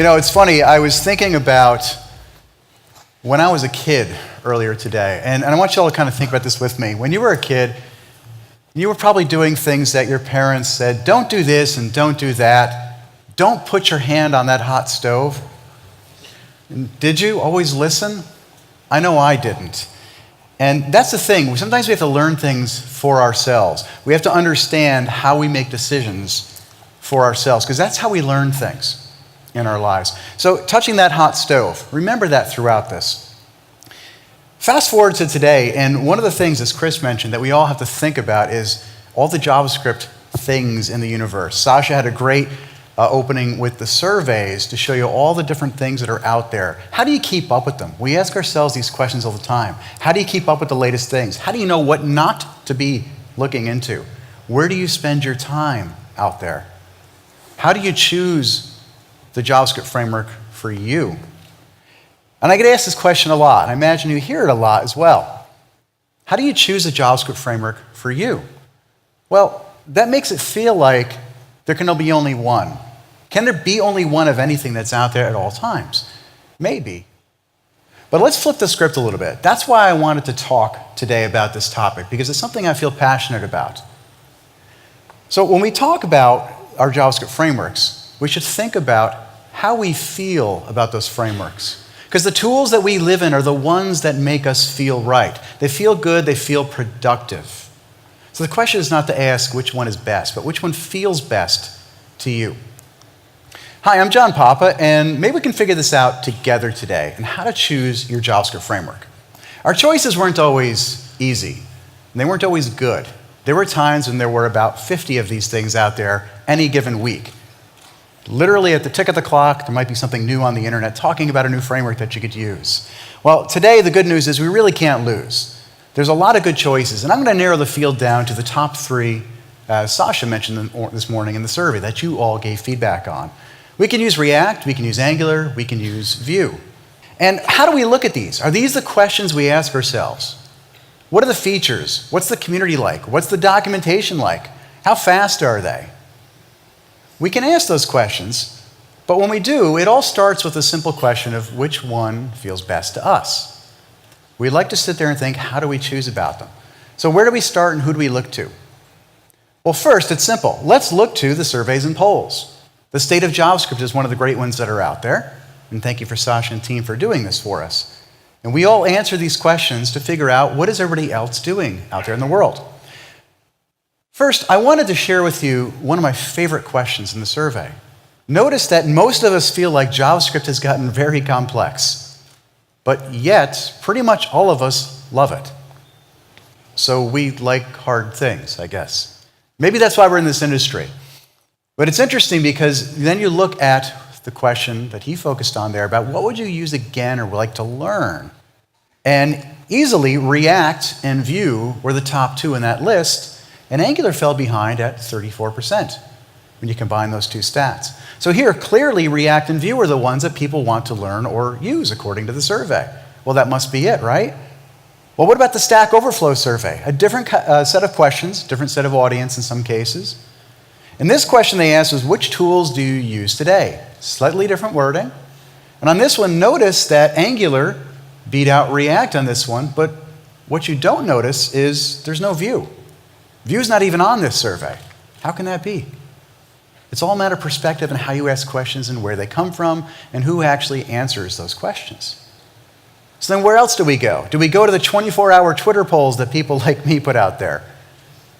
It's funny, I was thinking about when I was a kid earlier today, and I want you all to kind of think about this with me. When you were a kid, you were probably doing things that your parents said, don't do this and don't do that. Don't put your hand on that hot stove. And did you always listen? I know I didn't. And that's the thing. Sometimes we have to learn things for ourselves. We have to understand how we make decisions for ourselves, because that's how we learn things in our lives. So touching that hot stove, remember that throughout this. Fast forward to today, and one of the things, as Chris mentioned, that we all have to think about is all the JavaScript things in the universe. Sasha had a great opening with the surveys to show you all the different things that are out there. How do you keep up with them? We ask ourselves these questions all the time. How do you keep up with the latest things? How do you know what not to be looking into? Where do you spend your time out there? How do you choose the JavaScript framework for you? And I get asked this question a lot. I imagine you hear it a lot as well. How do you choose a JavaScript framework for you? Well, that makes it feel like there can be only one. Can there be only one of anything that's out there at all times? Maybe. But let's flip the script a little bit. That's why I wanted to talk today about this topic, because it's something I feel passionate about. So when we talk about our JavaScript frameworks, we should think about how we feel about those frameworks. Because the tools that we live in are the ones that make us feel right. They feel good, they feel productive. So the question is not to ask which one is best, but which one feels best to you. Hi, I'm John Papa, and maybe we can figure this out together today and how to choose your JavaScript framework. Our choices weren't always easy, and they weren't always good. There were times when there were about 50 of these things out there any given week. Literally at the tick of the clock, there might be something new on the internet talking about a new framework that you could use. Well, today the good news is we really can't lose. There's a lot of good choices, and I'm going to narrow the field down to the top three, as Sasha mentioned this morning in the survey that you all gave feedback on. We can use React, we can use Angular, we can use Vue. And how do we look at these? Are these the questions we ask ourselves? What are the features? What's the community like? What's the documentation like? How fast are they? We can ask those questions, but when we do, it all starts with a simple question of which one feels best to us. We like to sit there and think, how do we choose about them? So where do we start and who do we look to? Well, first, it's simple. Let's look to the surveys and polls. The state of JavaScript is one of the great ones that are out there, and thank you for Sasha and team for doing this for us. And we all answer these questions to figure out what is everybody else doing out there in the world. First, I wanted to share with you one of my favorite questions in the survey. Notice that most of us feel like JavaScript has gotten very complex, but yet pretty much all of us love it. So we like hard things, I guess. Maybe that's why we're in this industry. But it's interesting because then you look at the question that he focused on there about what would you use again or like to learn? And easily React and Vue were the top two in that list, and Angular fell behind at 34% when you combine those two stats. So here, clearly React and Vue are the ones that people want to learn or use according to the survey. Well, that must be it, right? Well, what about the Stack Overflow survey? A different set of questions, different set of audience in some cases. And this question they asked was, which tools do you use today? Slightly different wording. And on this one, notice that Angular beat out React on this one, but what you don't notice is there's no Vue. Vue's not even on this survey. How can that be? It's all a matter of perspective and how you ask questions and where they come from and who actually answers those questions. So then where else do we go? Do we go to the 24-hour Twitter polls that people like me put out there?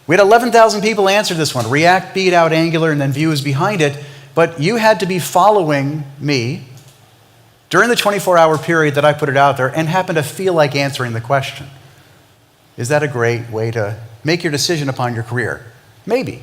We had 11,000 people answer this one. React beat out Angular and then Vue is behind it, but you had to be following me during the 24-hour period that I put it out there and happen to feel like answering the question. Is that a great way to make your decision upon your career? Maybe.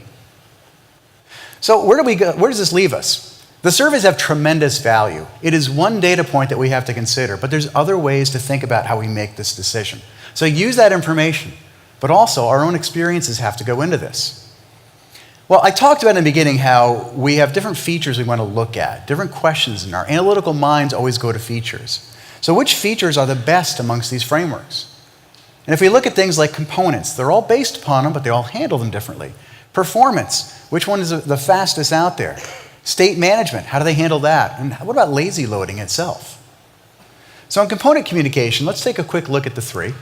So where do we go? Where does this leave us? The surveys have tremendous value. It is one data point that we have to consider, but there's other ways to think about how we make this decision. So use that information, but also our own experiences have to go into this. Well, I talked about in the beginning how we have different features we want to look at, different questions, and our analytical minds always go to features. So which features are the best amongst these frameworks? And if we look at things like components, they're all based upon them, but they all handle them differently. Performance, which one is the fastest out there? State management, how do they handle that? And what about lazy loading itself? So in component communication, let's take a quick look at the three.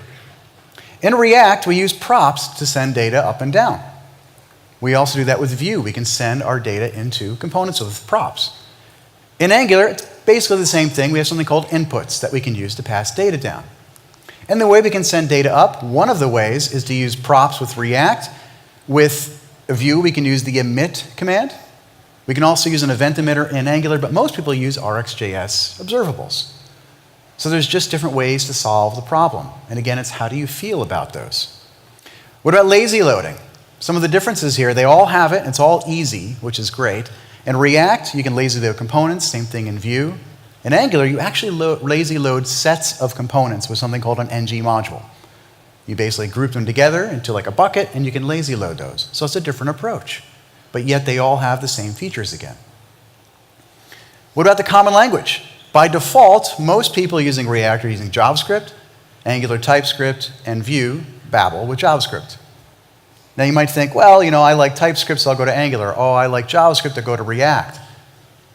In React, we use props to send data up and down. We also do that with Vue. We can send our data into components with props. In Angular, it's basically the same thing. We have something called inputs that we can use to pass data down. And the way we can send data up, one of the ways is to use props with React. With Vue, we can use the emit command. We can also use an event emitter in Angular, but most people use RxJS observables. So there's just different ways to solve the problem. And again, it's how do you feel about those? What about lazy loading? Some of the differences here, they all have it. It's all easy, which is great. In React, you can lazy load components, same thing in Vue. In Angular, you actually lazy load sets of components with something called an ng module. You basically group them together into like a bucket, and you can lazy load those. So it's a different approach. But yet they all have the same features again. What about the common language? By default, most people using React are using JavaScript, Angular TypeScript, and Vue, Babel, with JavaScript. Now you might think, well, I like TypeScript, so I'll go to Angular. Oh, I like JavaScript, I'll go to React.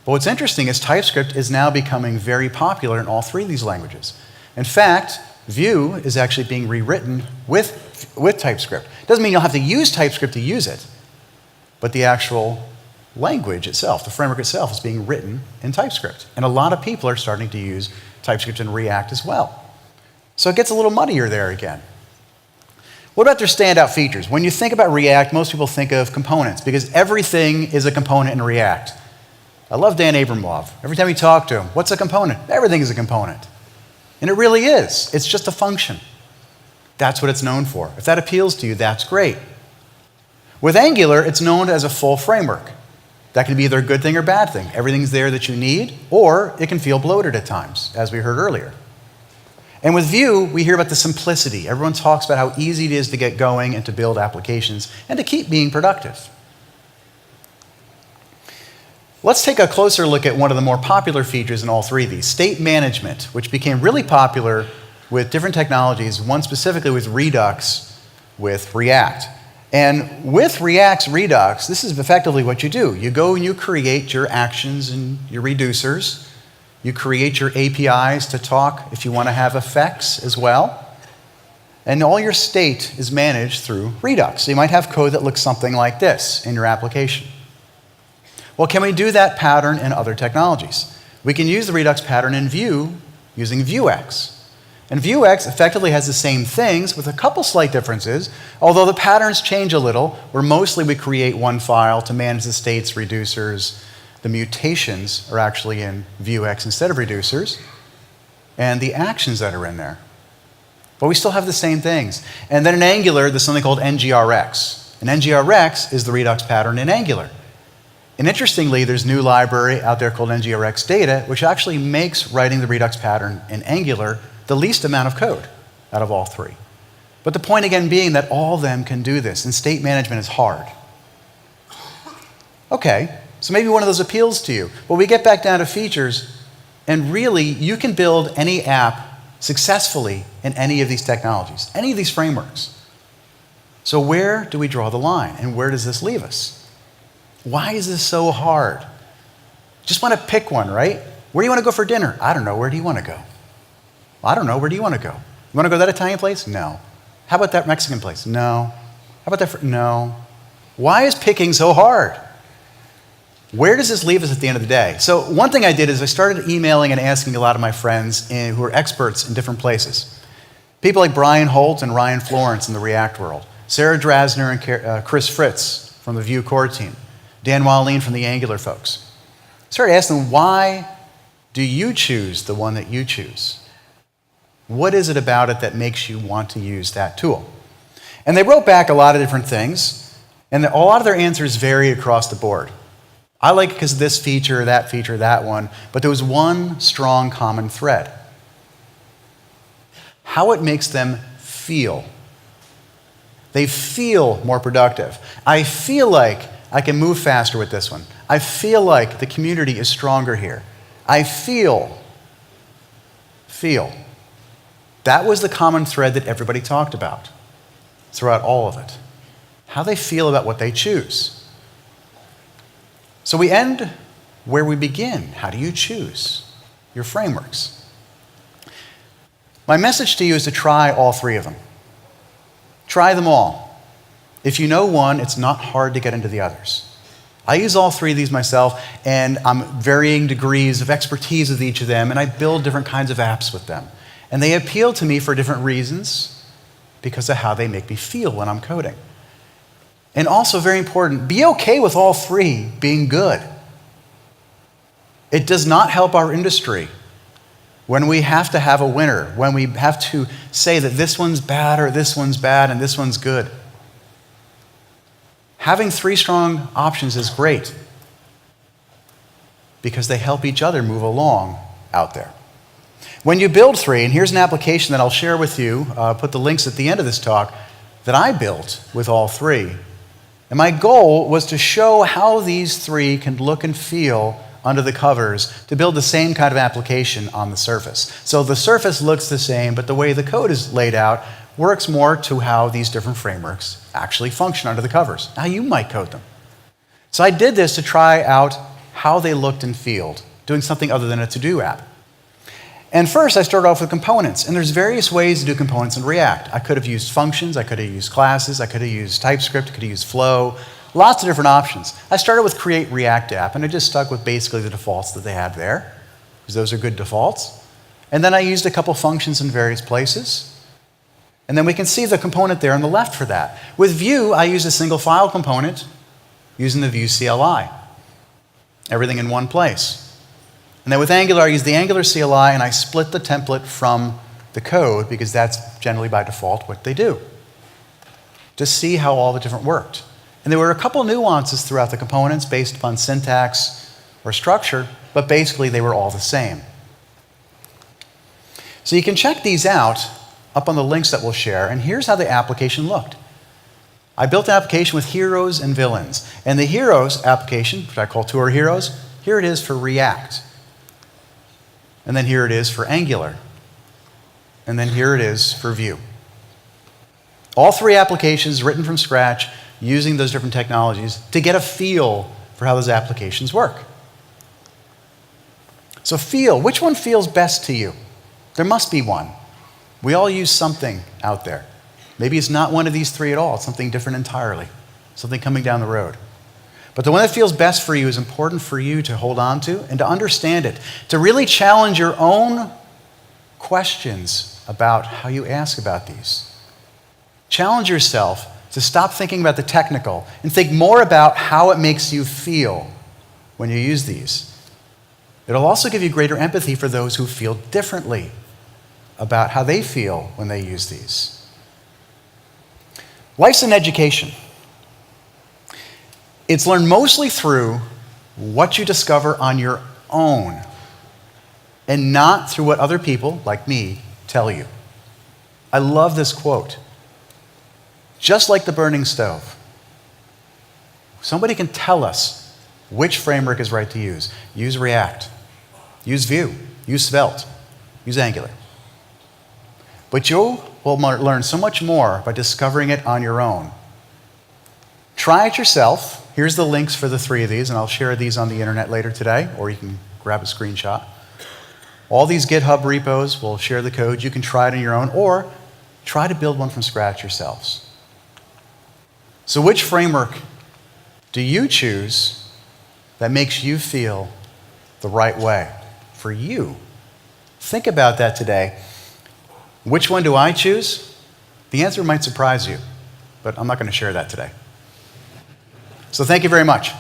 But what's interesting is TypeScript is now becoming very popular in all three of these languages. In fact, Vue is actually being rewritten with TypeScript. Doesn't mean you'll have to use TypeScript to use it, but the actual language itself, the framework itself, is being written in TypeScript. And a lot of people are starting to use TypeScript and React as well. So it gets a little muddier there again. What about their standout features? When you think about React, most people think of components because everything is a component in React. I love Dan Abramov. Every time you talk to him, what's a component? Everything is a component. And it really is. It's just a function. That's what it's known for. If that appeals to you, that's great. With Angular, it's known as a full framework. That can be either a good thing or bad thing. Everything's there that you need, or it can feel bloated at times, as we heard earlier. And with Vue, we hear about the simplicity. Everyone talks about how easy it is to get going and to build applications and to keep being productive. Let's take a closer look at one of the more popular features in all three of these, state management, which became really popular with different technologies, one specifically with Redux with React. And with React's Redux, this is effectively what you do. You go and you create your actions and your reducers. You create your APIs to talk if you want to have effects as well. And all your state is managed through Redux. So you might have code that looks something like this in your application. Well, can we do that pattern in other technologies? We can use the Redux pattern in Vue using Vuex. And Vuex effectively has the same things with a couple slight differences, although the patterns change a little, where mostly we create one file to manage the states, reducers. The mutations are actually in Vuex instead of reducers, and the actions that are in there. But we still have the same things. And then in Angular, there's something called NGRX. And NGRX is the Redux pattern in Angular. And interestingly, there's a new library out there called NGRX Data, which actually makes writing the Redux pattern in Angular the least amount of code out of all three. But the point again being that all of them can do this, and state management is hard. Okay, so maybe one of those appeals to you. Well, we get back down to features, and really, you can build any app successfully in any of these technologies, any of these frameworks. So where do we draw the line, and where does this leave us? Why is this so hard? Just want to pick one, right? Where do you want to go for dinner? I don't know. Where do you want to go? I don't know. Where do you want to go? You want to go to that Italian place? No. How about that Mexican place? No. How about that? No. Why is picking so hard? Where does this leave us at the end of the day? So one thing I did is I started emailing and asking a lot of my friends who are experts in different places. People like Brian Holt and Ryan Florence in the React world, Sarah Drasner and Chris Fritz from the Vue core team, Dan Wallin from the Angular folks. I started asking them, why do you choose the one that you choose? What is it about it that makes you want to use that tool? And they wrote back a lot of different things, and a lot of their answers vary across the board. I like it because of this feature, that one, but there was one strong common thread. How it makes them feel. They feel more productive. I feel like I can move faster with this one. I feel like the community is stronger here. I feel. That was the common thread that everybody talked about throughout all of it. How they feel about what they choose. So we end where we begin. How do you choose your frameworks? My message to you is to try all three of them. Try them all. If you know one, it's not hard to get into the others. I use all three of these myself, and I'm varying degrees of expertise with each of them, and I build different kinds of apps with them. And they appeal to me for different reasons because of how they make me feel when I'm coding. And also, very important, be okay with all three being good. It does not help our industry when we have to have a winner, when we have to say that this one's bad or this one's bad and this one's good. Having three strong options is great because they help each other move along out there. When you build three, and here's an application that I'll share with you, put the links at the end of this talk, that I built with all three. And my goal was to show how these three can look and feel under the covers to build the same kind of application on the surface. So the surface looks the same, but the way the code is laid out works more to how these different frameworks actually function under the covers, how you might code them. So I did this to try out how they looked and felt, doing something other than a to-do app. And first, I started off with components, and there's various ways to do components in React. I could have used functions, I could have used classes, I could have used TypeScript, I could have used Flow, lots of different options. I started with Create React App, and I just stuck with basically the defaults that they have there, because those are good defaults. And then I used a couple functions in various places. And then we can see the component there on the left for that. With Vue, I used a single file component using the Vue CLI. Everything in one place. And then with Angular, I used the Angular CLI, and I split the template from the code, because that's generally by default what they do, to see how all the different worked. And there were a couple nuances throughout the components based upon syntax or structure, but basically they were all the same. So you can check these out up on the links that we'll share, and here's how the application looked. I built an application with heroes and villains. And the heroes application, which I call Tour Heroes, here it is for React. And then here it is for Angular. And then here it is for Vue. All three applications written from scratch using those different technologies to get a feel for how those applications work. So feel, which one feels best to you? There must be one. We all use something out there. Maybe it's not one of these three at all. It's something different entirely, something coming down the road. But the one that feels best for you is important for you to hold on to and to understand it, to really challenge your own questions about how you ask about these. Challenge yourself to stop thinking about the technical and think more about how it makes you feel when you use these. It'll also give you greater empathy for those who feel differently about how they feel when they use these. Life's an education. It's learned mostly through what you discover on your own and not through what other people, like me, tell you. I love this quote. Just like the burning stove, somebody can tell us which framework is right to use. Use React, use Vue, use Svelte, use Angular. But you will learn so much more by discovering it on your own. Try it yourself. Here's the links for the three of these, and I'll share these on the internet later today, or you can grab a screenshot. All these GitHub repos will share the code. You can try it on your own, or try to build one from scratch yourselves. So which framework do you choose that makes you feel the right way for you? Think about that today. Which one do I choose? The answer might surprise you, but I'm not going to share that today. So thank you very much.